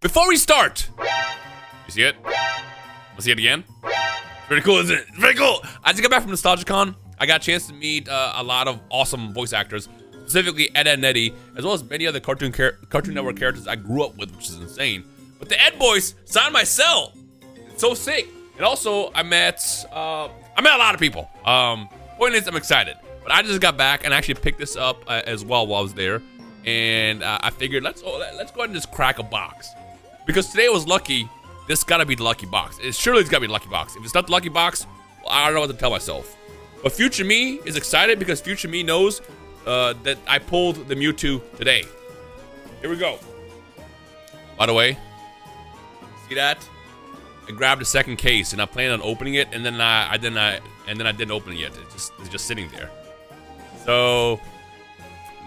Before we start, you see it? Let's see it again. Pretty cool, isn't it? Pretty cool. I just got back from Nostalgicon. I got a chance to meet a lot of awesome voice actors, specifically Ed, and Eddie, as well as many other Cartoon Network characters I grew up with, which is insane. But the Ed boys signed my cell. It's so sick. And also, I met a lot of people. Point is, I'm excited. But I just got back and actually picked this up as well while I was there. And I figured, let's go ahead and just crack a box. Because today was lucky. This gotta be the lucky box. Surely it's gotta be the lucky box. If it's not the lucky box, well, I don't know what to tell myself. But future me is excited because future me knows that I pulled the Mewtwo today. Here we go. By the way, see that? I grabbed a second case and I planned on opening it, and then I didn't open it yet. It's just sitting there. So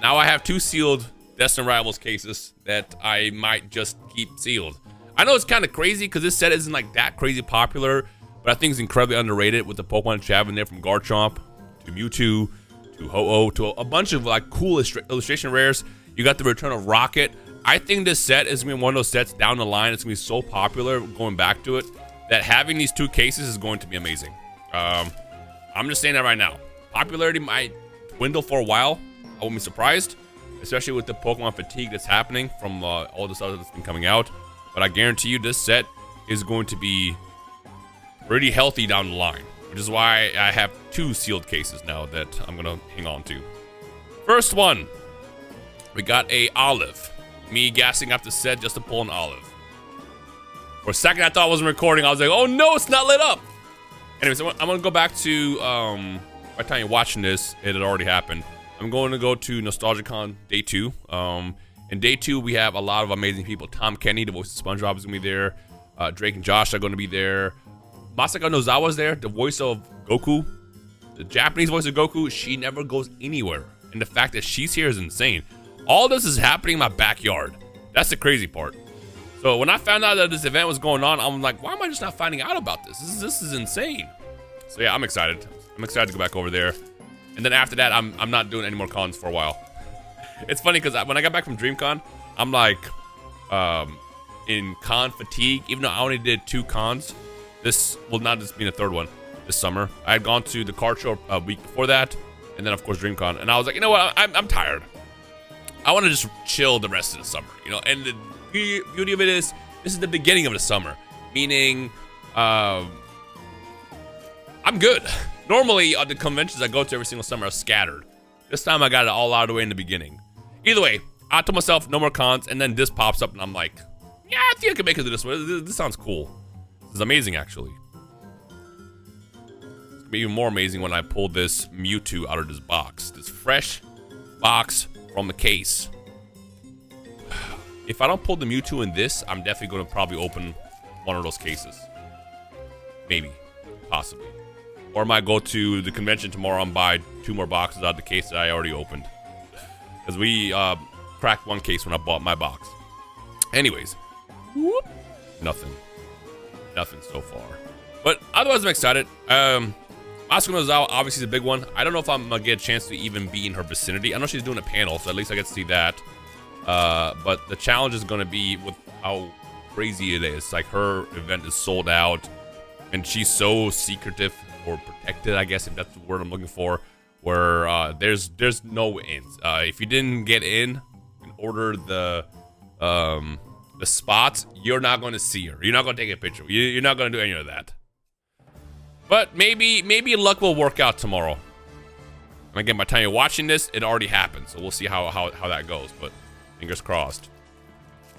now I have two sealed Destined Rivals cases that I might just keep sealed. I know it's kind of crazy because this set isn't like that crazy popular, but I think it's incredibly underrated with the Pokemon you have in there, from Garchomp to Mewtwo to Ho-Oh to a bunch of like cool illustration rares. You got the return of Rocket. I think this set is gonna be one of those sets down the line. It's gonna be so popular going back to it that having these two cases is going to be amazing. I'm just saying that right now. Popularity might dwindle for a while. I wouldn't be surprised, especially with the Pokemon fatigue that's happening from all the stuff that's been coming out. But I guarantee you this set is going to be pretty healthy down the line, which is why I have two sealed cases now that I'm gonna hang on to. First one, we got a Olive. Me gassing up the set just to pull an Olive. For a second I thought I wasn't recording. I was like, oh no, it's not lit up. Anyways, I'm gonna go back to, by the time you're watching this, it had already happened. I'm going to go to Nostalgicon Day 2. In Day 2, we have a lot of amazing people. Tom Kenny, the voice of SpongeBob, is going to be there. Drake and Josh are going to be there. Masako Nozawa's there, the voice of Goku. The Japanese voice of Goku, she never goes anywhere. And the fact that she's here is insane. All this is happening in my backyard. That's the crazy part. So when I found out that this event was going on, I'm like, why am I just not finding out about this? This is insane. So yeah, I'm excited. I'm excited to go back over there. And then after that, I'm not doing any more cons for a while. It's funny because when I got back from DreamCon, I'm like in con fatigue. Even though I only did 2 cons, this will not just be the third one this summer. I had gone to the card show a week before that, and then of course DreamCon. And I was like, you know what? I'm tired. I want to just chill the rest of the summer, you know. And the beauty of it is, this is the beginning of the summer, meaning I'm good. Normally, the conventions I go to every single summer are scattered. This time I got it all out of the way in the beginning. Either way, I told myself no more cons, and then this pops up, and I'm like, yeah, I think I can make it to this one. This sounds cool. This is amazing, actually. It's gonna be even more amazing when I pull this Mewtwo out of this box. This fresh box from the case. If I don't pull the Mewtwo in this, I'm definitely gonna probably open one of those cases. Maybe. Possibly. Or I might go to the convention tomorrow and buy 2 more boxes out of the case that I already opened. Because we cracked one case when I bought my box. Anyways. Whoop. Nothing so far. But otherwise, I'm excited. Masako Nozawa obviously is a big one. I don't know if I'm going to get a chance to even be in her vicinity. I know she's doing a panel, so at least I get to see that. But the challenge is going to be with how crazy it is. Like, her event is sold out. And she's so secretive. Or protected, I guess, if that's the word I'm looking for, where there's no ins. If you didn't get in order the spots, you're not going to see her. You're not going to take a picture. You're not going to do any of that. But maybe luck will work out tomorrow. And again, by the time you're watching this, it already happened. So we'll see how that goes. But fingers crossed.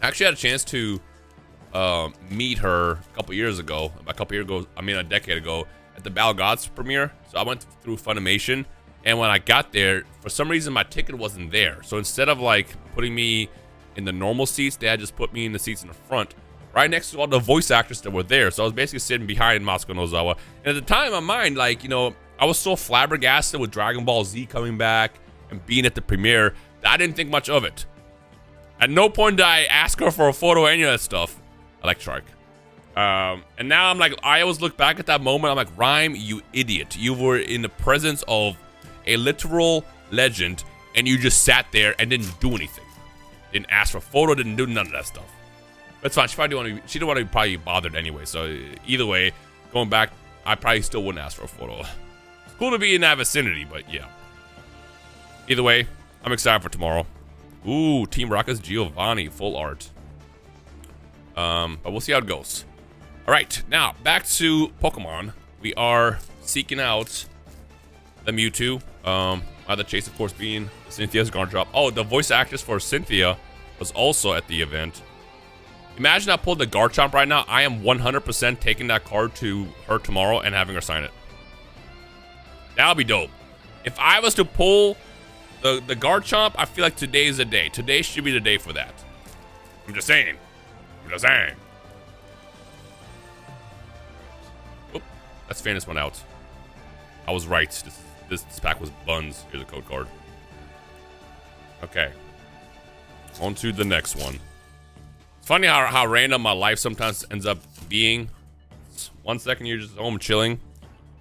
I actually had a chance to meet her a couple years ago. A decade ago. At the Battle Gods premiere. So I went through Funimation, and when I got there, for some reason my ticket wasn't there. So instead of like putting me in the normal seats, they had just put me in the seats in the front, right next to all the voice actors that were there. So I was basically sitting behind Masako Nozawa. And at the time, in my mind, like, you know, I was so flabbergasted with Dragon Ball Z coming back and being at the premiere that I didn't think much of it. At no point did I ask her for a photo or any of that stuff. I like Shark. And now I'm like, I always look back at that moment. I'm like, Rhyme, you idiot. You were in the presence of a literal legend, and you just sat there and didn't do anything. Didn't ask for a photo, didn't do none of that stuff. That's fine. She didn't want to be probably bothered anyway. So either way, going back, I probably still wouldn't ask for a photo. It's cool to be in that vicinity, but yeah. Either way, I'm excited for tomorrow. Ooh, Team Rocket's Giovanni, full art. But we'll see how it goes. All right, now back to Pokemon. We are seeking out the Mewtwo. The chase, of course, being Cynthia's Garchomp. Oh, the voice actress for Cynthia was also at the event. Imagine I pulled the Garchomp right now. I am 100% taking that card to her tomorrow and having her sign it. That would be dope. If I was to pull the Garchomp, I feel like today is the day. Today should be the day for that. I'm just saying. Oop, let's fan this one out. I was right. This pack was buns. Here's a code card. Okay. On to the next one. It's funny how random my life sometimes ends up being. It's 1 second you're just home chilling.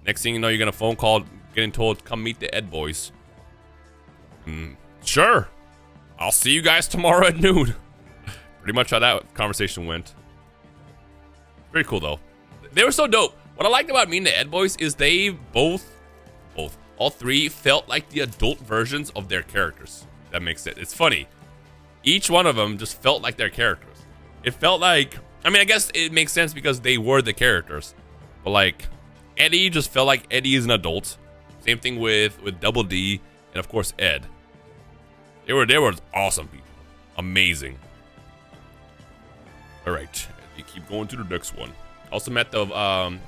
Next thing you know, you're gonna phone call, getting told, come meet the Ed boys. Sure. I'll see you guys tomorrow at noon. Pretty much how that conversation went. Very cool though. They were so dope. What I liked about meeting the Ed boys is they all three felt like the adult versions of their characters. That makes it. It's funny. Each one of them just felt like their characters. It felt like, I mean, I guess it makes sense because they were the characters. But like, Eddie just felt like Eddie is an adult. Same thing with Double D and of course Ed. They were awesome people. Amazing. All right, you keep going to the next one. Also met the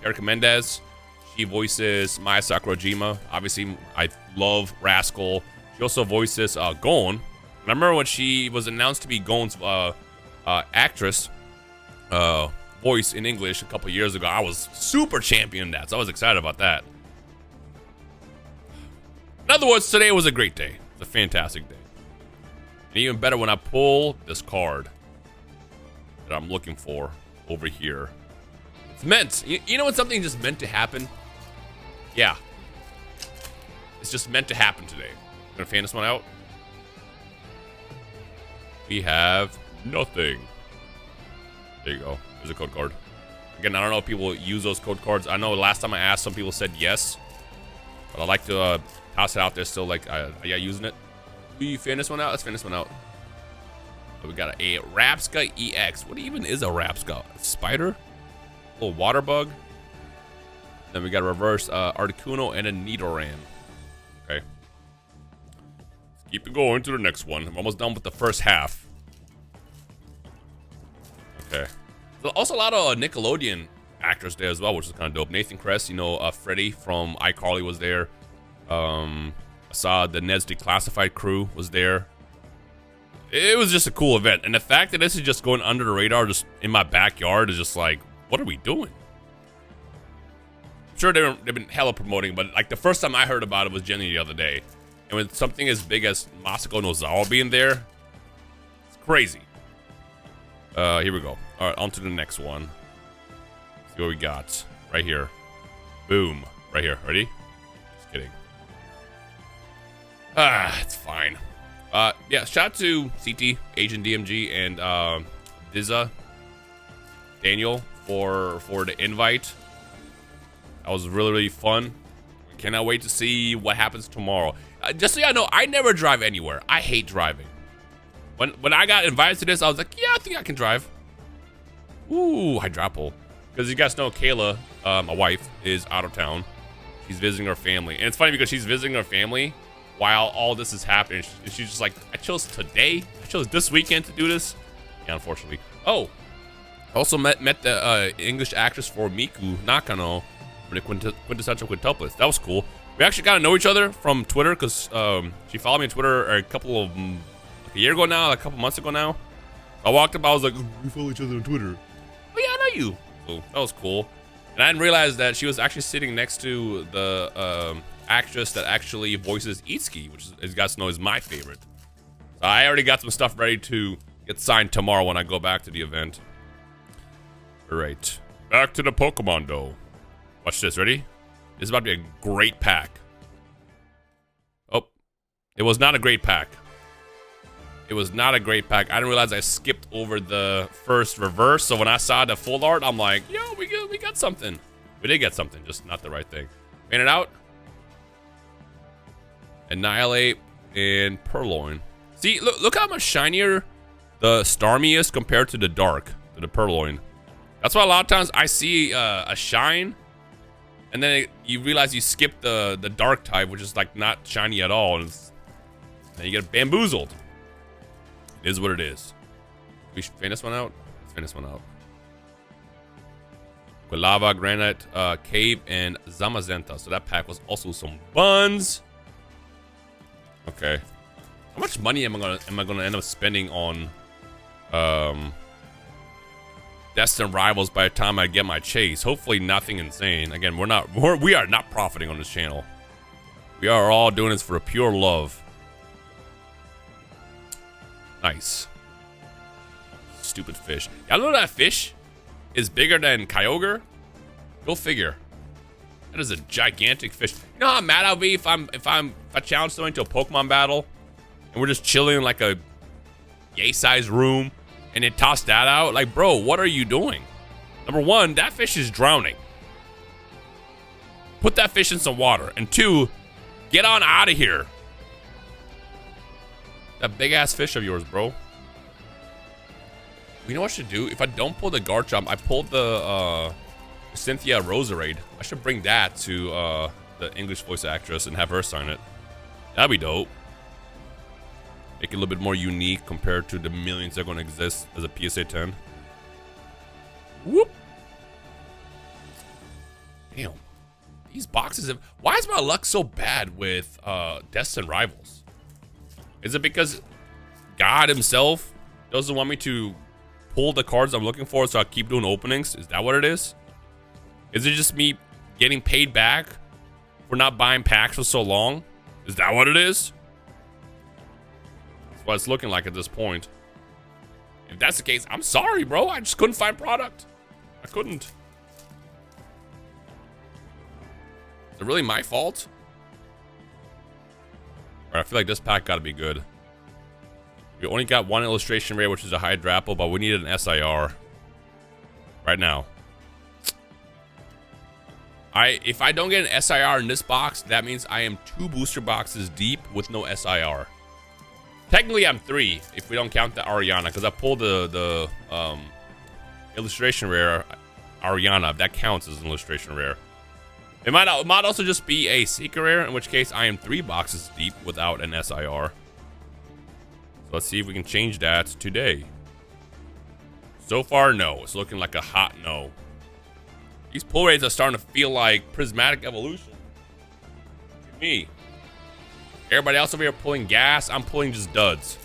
Erica Mendez. She voices Maya Sakurajima. Obviously, I love Rascal. She also voices Gon. I remember when she was announced to be Gon's actress voice in English a couple years ago. I was super championing that, so I was excited about that. In other words, today was a great day. It's a fantastic day. And even better when I pull this card that I'm looking for over here. It's meant. You know when something just meant to happen? Yeah. It's just meant to happen today. I'm gonna fan this one out. We have nothing. There you go. There's a code card. Again, I don't know if people use those code cards. I know last time I asked, some people said yes. But I like to toss it out there still, like, yeah, using it. We fan this one out? Let's fan this one out. So we got a Rapska EX. What even is a Rapska? A spider? A little water bug? Then we got a reverse Articuno and a Nidoran. Okay. Let's keep it going to the next one. I'm almost done with the first half. Okay. So also a lot of Nickelodeon actors there as well, which is kind of dope. Nathan Kress, you know, Freddie from iCarly was there. I saw the Ned's Declassified crew was there. It was just a cool event. And the fact that this is just going under the radar, just in my backyard, is just like, what are we doing? I'm sure they've been hella promoting, but like the first time I heard about it was Jenny the other day. And with something as big as Masako Nozawa being there, it's crazy. Here we go. All right, on to the next one. See what we got right here. Boom. Right here. Ready? Just kidding. It's fine. Yeah, shout out to CT, Agent DMG, and Dizza, Daniel for the invite. That was really, really fun. Cannot wait to see what happens tomorrow. Just so y'all know, I never drive anywhere. I hate driving. When I got invited to this, I was like, yeah, I think I can drive. Ooh, Hydropple. Because you guys know Kayla, my wife, is out of town. She's visiting her family. And it's funny because she's visiting her family while all this is happening. She's just like, I chose today. I chose this weekend to do this. Yeah, unfortunately. Oh, also met the English actress for Miku Nakano for the Quintessential Quintuplets. That was cool. We actually got to know each other from Twitter because she followed me on Twitter a couple of, like a year ago now, like a couple months ago now. I walked up, I was like, we follow each other on Twitter. Oh yeah, I know you. So that was cool. And I didn't realize that she was actually sitting next to the actress that actually voices Itsuki, which, as you guys know, is my favorite. So I already got some stuff ready to get signed tomorrow when I go back to the event. All right, back to the Pokemon though. Watch this, ready? This is about to be a great pack. Oh, it was not a great pack. It was not a great pack. I didn't realize I skipped over the first reverse. So when I saw the full art, I'm like, yo, we got something. We did get something, just not the right thing. Fan it out. Annihilate and Purloin. See, look how much shinier the Starmie is compared to the Dark, to the Purloin. That's why a lot of times I see a shine, and then you realize you skipped the Dark type, which is like not shiny at all, and then you get bamboozled. It is what it is. We should fan this one out. Let's fan this one out. With Lava, Granite, Cave, and Zamazenta. So that pack was also some buns. Okay. How much money am I gonna end up spending on Destined Rivals by the time I get my chase? Hopefully nothing insane. Again, we are not profiting on this channel. We are all doing this for a pure love. Nice. Stupid fish. Y'all know that fish is bigger than Kyogre? Go figure. That is a gigantic fish. You know how mad I'll be if I challenge someone to a Pokemon battle and we're just chilling in like a yay-sized room and they toss that out? Like, bro, what are you doing? Number one, that fish is drowning. Put that fish in some water. And two, get on out of here. That big ass fish of yours, bro. You know what I should do? If I don't pull the Garchomp, I pulled the Cynthia Roserade. I should bring that to the English voice actress and have her sign it. That'd be dope. Make it a little bit more unique compared to the millions that are going to exist as a PSA 10. Whoop. Damn. These boxes have... Why is my luck so bad with Destined Rivals? Is it because God himself doesn't want me to pull the cards I'm looking for, so I keep doing openings? Is that what it is? Is it just me getting paid back for not buying packs for so long? Is that what it is? That's what it's looking like at this point. If that's the case, I'm sorry, bro. I just couldn't find product. I couldn't. Is it really my fault? I feel like this pack gotta be good. We only got one illustration rare, which is a Hydrapple, but we needed an SIR right now. If I don't get an SIR in this box, that means I am 2 booster boxes deep with no SIR. Technically, I'm 3 if we don't count the Ariana, because I pulled the illustration rare Ariana. That counts as an illustration rare. It might also just be a secret rare, in which case I am 3 boxes deep without an SIR. So let's see if we can change that today. So far, no. It's looking like a hot no. These pull rates are starting to feel like Prismatic Evolution. Look at me. Everybody else over here pulling gas. I'm pulling just duds.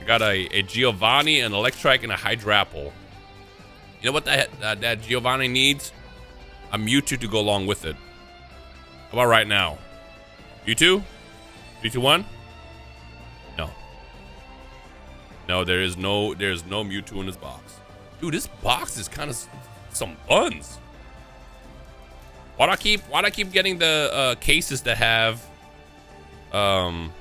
I got a Giovanni, an Electrike, and a Hydrapple. You know what that Giovanni needs? A Mewtwo to go along with it. How about right now? Mewtwo? 3, 2, 1? No. No, there's no Mewtwo in this box. Dude, this box is kind of some buns. Why do I keep getting the cases that have all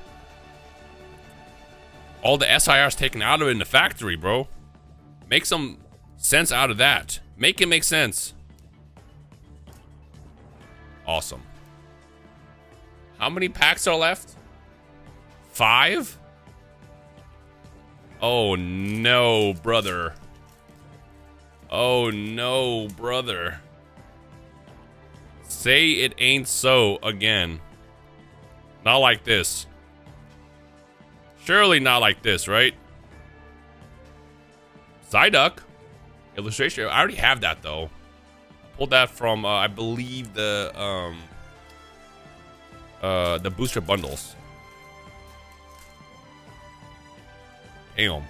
the SIRs taken out of it in the factory, bro? Make some sense out of that. Make it make sense. Awesome. How many packs are left? 5? Oh no, brother. Oh no, brother. Say it ain't so again. Not like this. Surely not like this, right? Psyduck. Illustration. I already have that though. Pulled that from I believe the booster bundles. Damn.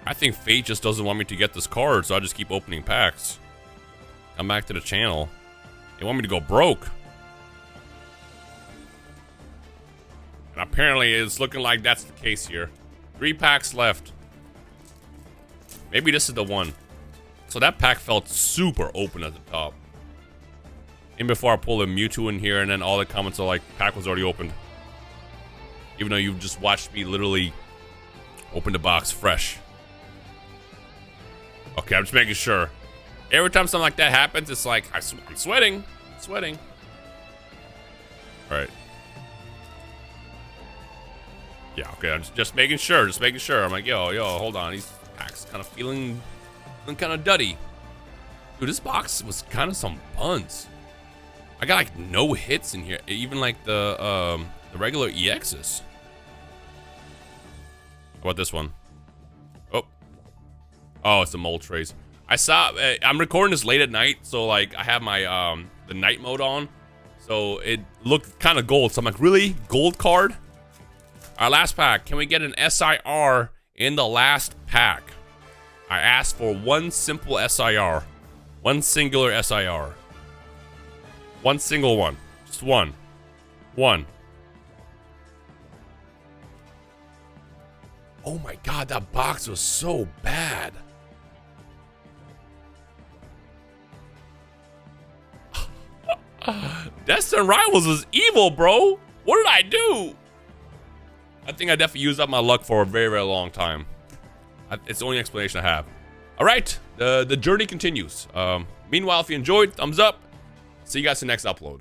I think Fate just doesn't want me to get this card, so I just keep opening packs. Come back to the channel. They want me to go broke. And apparently it's looking like that's the case here. 3 packs left. Maybe this is the one. So that pack felt super open at the top. And before I pull a Mewtwo in here, and then all the comments are like, pack was already opened. Even though you just watched me literally open the box fresh. Okay, I'm just making sure. Every time something like that happens, it's like, I'm sweating. Sweating. All right. Yeah, okay, I'm just making sure. Just making sure. I'm like, yo, hold on. These packs kind of feeling kind of duddy. Dude, this box was kind of some buns. I got like no hits in here. Even like the regular EXs. How about this one? Oh, it's the mold trays. I saw. I'm recording this late at night, so like I have my the night mode on, so it looked kind of gold. So I'm like, really, gold card? Our last pack. Can we get an SIR in the last pack? I asked for one simple SIR, one singular SIR, one single one, just one. Oh my God, that box was so bad. Destined Rivals is evil, bro. What did I do? I think I definitely used up my luck for a very, very long time. It's the only explanation I have. All right, the journey continues. Meanwhile, if you enjoyed, thumbs up. See you guys in the next upload.